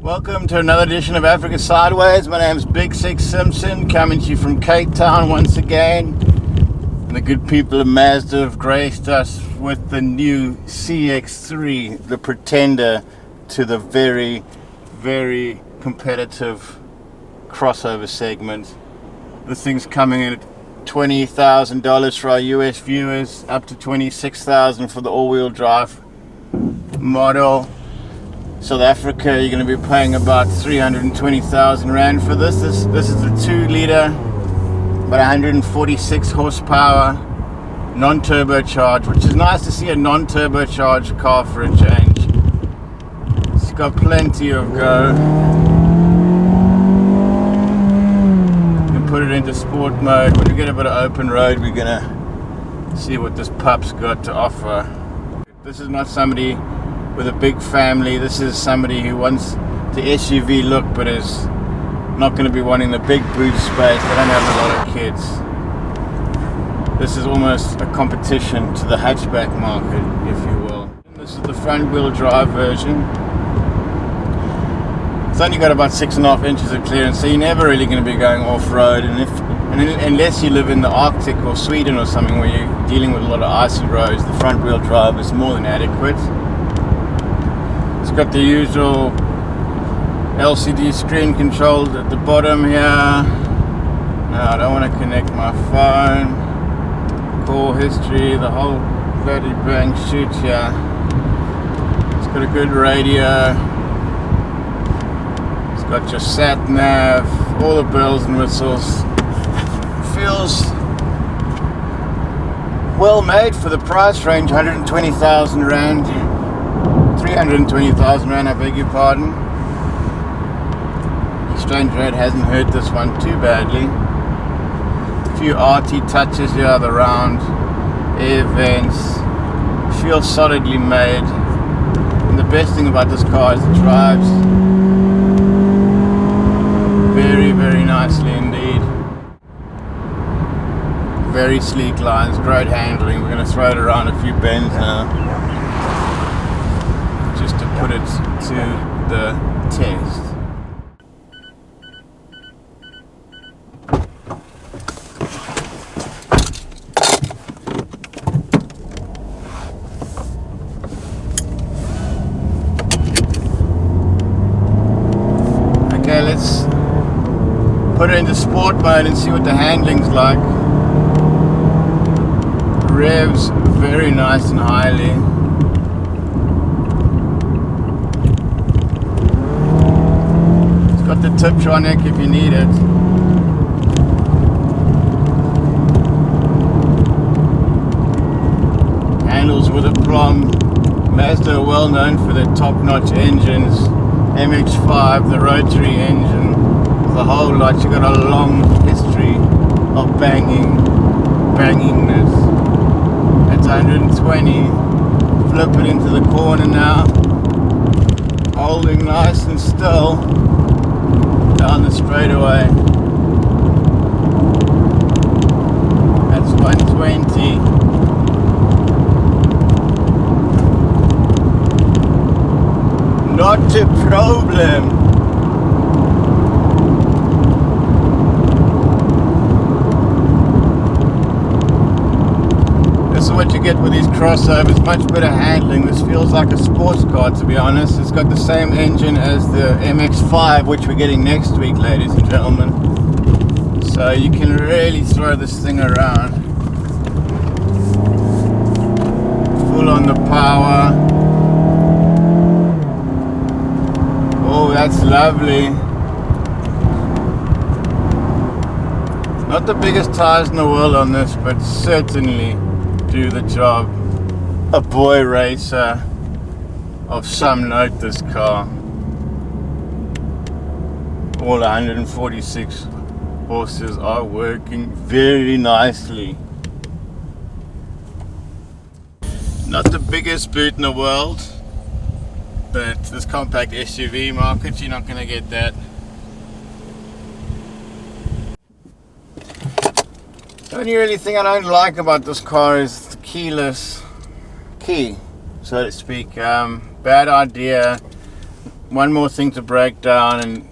Welcome to another edition of Africa Sideways. My name is Big Six Simpson, coming to you from Cape Town once again. And the good people of Mazda have graced us with the new CX3, the pretender to the very, very competitive crossover segment. This thing's coming in at $20,000 for our US viewers, up to $26,000 for the all-wheel drive model. South Africa, you're going to be paying about 320,000 Rand for this. This is the 2-liter, about 146 horsepower, non-turbocharged, which is nice to see a non-turbocharged car for a change. It's got plenty of go. You can put it into sport mode. When we get a bit of open road, we're going to see what this pup's got to offer. This is not somebody with a big family. This is somebody who wants the SUV look but is not going to be wanting the big boot space. They don't have a lot of kids. This is almost a competition to the hatchback market, if you will. This is the front wheel drive version. It's only got about 6.5 inches of clearance, so you're never really going to be going off-road, unless you live in the Arctic or Sweden or something where you're dealing with a lot of icy roads. The front wheel drive is more than adequate. It's got the usual LCD screen controlled at the bottom here. No, I don't want to connect my phone. Call history, the whole bloody bang shoot here. It's got a good radio. It's got your sat nav, all the bells and whistles. Feels well made for the price range, 120,000 Rand. 320,000 Rand, I beg your pardon. Exchange rate hasn't hurt this one too badly. A few RT touches here, the round air vents. Feels solidly made. And the best thing about this car is it drives very, very nicely indeed. Very sleek lines, great handling. We're going to throw it around a few bends now, just to put it to the test. Okay, let's put it into sport mode and see what the handling's like. Revs very nice and highly. Got the Tiptronic if you need it. Handles with aplomb. Mazda are well known for their top-notch engines. MX-5, the rotary engine, the whole lot. You got a long history of bangingness. It's 120. Flip it into the corner now. Holding nice and still down the straightaway. That's 120. Not a problem. This is what you get with these crossovers. Much better handling. This feels like a sports car, to be honest. It's got the same engine as the MX-5, which we're getting next week, ladies and gentlemen. So you can really throw this thing around. Full on the power. Oh, that's lovely. Not the biggest tires in the world on this, but certainly do the job. A boy racer of some note, this car. All 146 horses are working very nicely. Not the biggest boot in the world, but this compact SUV market, you're not going to get that. The only really thing I don't like about this car is the keyless key, so to speak. Bad idea. one more thing to break down, and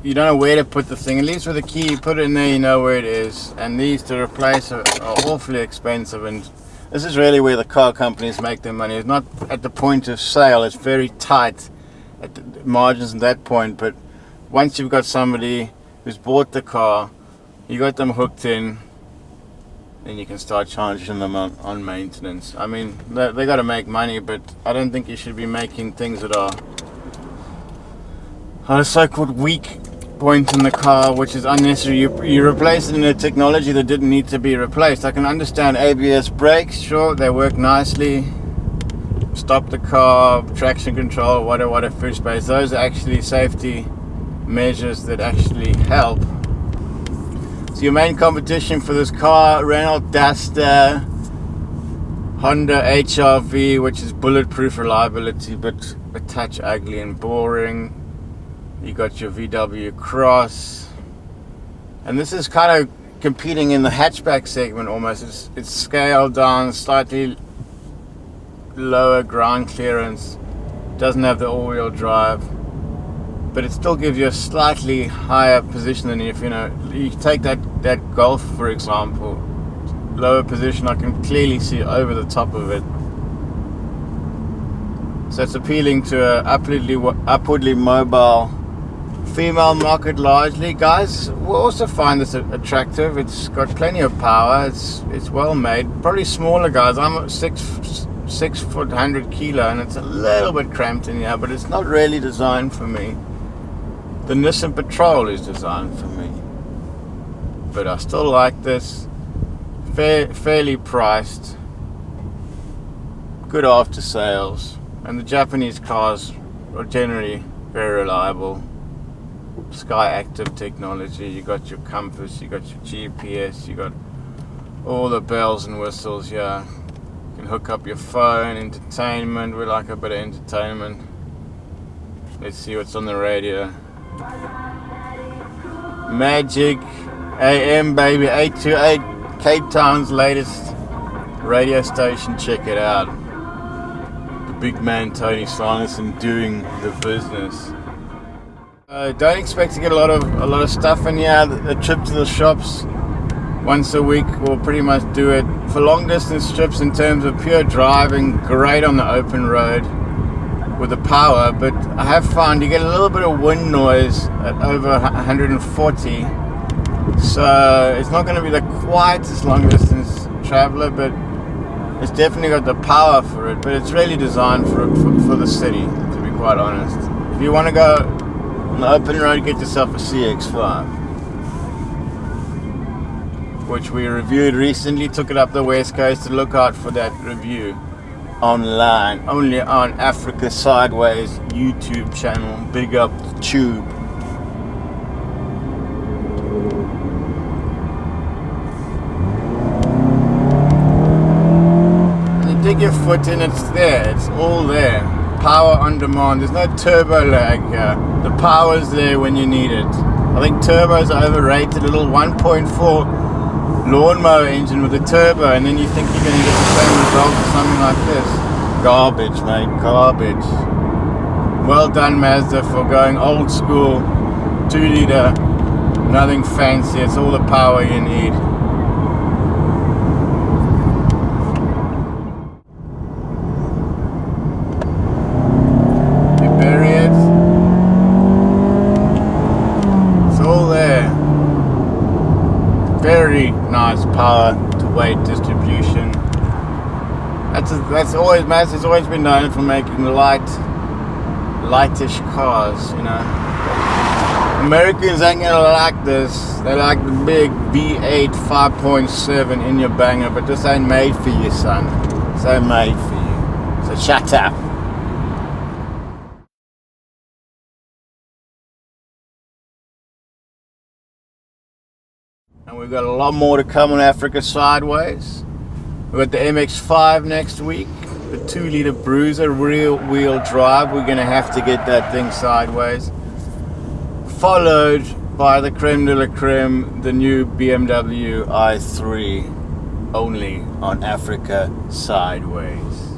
you don't know where to put the thing. At least with a key, you put it in there, you know where it is. And these to replace are awfully expensive, and this is really where the car companies make their money. It's not at the point of sale. It's very tight at the margins at that point, but once you've got somebody who's bought the car, you got them hooked in, then you can start charging them on maintenance. I mean, they got to make money, but I don't think you should be making things that are a so-called weak point in the car, which is unnecessary. You replace it in a technology that didn't need to be replaced. I can understand ABS brakes, sure, they work nicely, stop the car, traction control, whatever, food space. Those are actually safety measures that actually help. So your main competition for this car: Renault Duster, Honda HR-V, which is bulletproof reliability but a touch ugly and boring. You got your VW Cross, and this is kind of competing in the hatchback segment almost. It's scaled down, slightly lower ground clearance, doesn't have the all-wheel drive, but it still gives you a slightly higher position than if you take that Golf, for example, lower position. I can clearly see over the top of it, so it's appealing to a upwardly mobile female market largely. Guys will also find this attractive. It's got plenty of power. It's well made. Probably smaller guys. I'm 6 foot 100 kilo, and it's a little bit cramped in here, but it's not really designed for me. The Nissan Patrol is designed for me, but I still like this. Fairly priced, good after sales, and the Japanese cars are generally very reliable. Sky Active technology, you got your compass, you got your GPS, you got all the bells and whistles here. You can hook up your phone, entertainment. We like a bit of entertainment. Let's see what's on the radio. Magic AM, baby, 828, Cape Town's latest radio station. Check it out. The big man Tony Sanderson doing the business. Don't expect to get a lot of stuff in here. A trip to the shops once a week will pretty much do it. For long distance trips, in terms of pure driving, great on the open road with the power, but I have found you get a little bit of wind noise at over 140, so it's not going to be the quietest long distance traveler, but it's definitely got the power for it. But it's really designed for the city, to be quite honest. If you want to go on the open road, get yourself a CX5, which we reviewed recently. Took it up the west coast. To look out for that review online, only on Africa Sideways YouTube channel. Big up the tube. And you dig your foot in, it's there, it's all there. Power on demand. There's no turbo lag here. The power's there when you need it. I think turbos are overrated. A little 1.4 lawnmower engine with a turbo, and then you think you're going to get the same result with something like this. Garbage, mate, garbage. Well done, Mazda, for going old school, 2-liter, nothing fancy. It's all the power you need. Very nice power to weight distribution. That's always, Mazda's always been known for making lightish cars, you know. Americans ain't gonna like this. They like the big V8 5.7 in your banger, but this ain't made for you, son. This ain't made for you. So shut up. And we've got a lot more to come on Africa Sideways. We've got the MX-5 next week, the 2-liter Bruiser, rear wheel drive. We're going to have to get that thing sideways. Followed by the creme de la creme, the new BMW i3, only on Africa Sideways.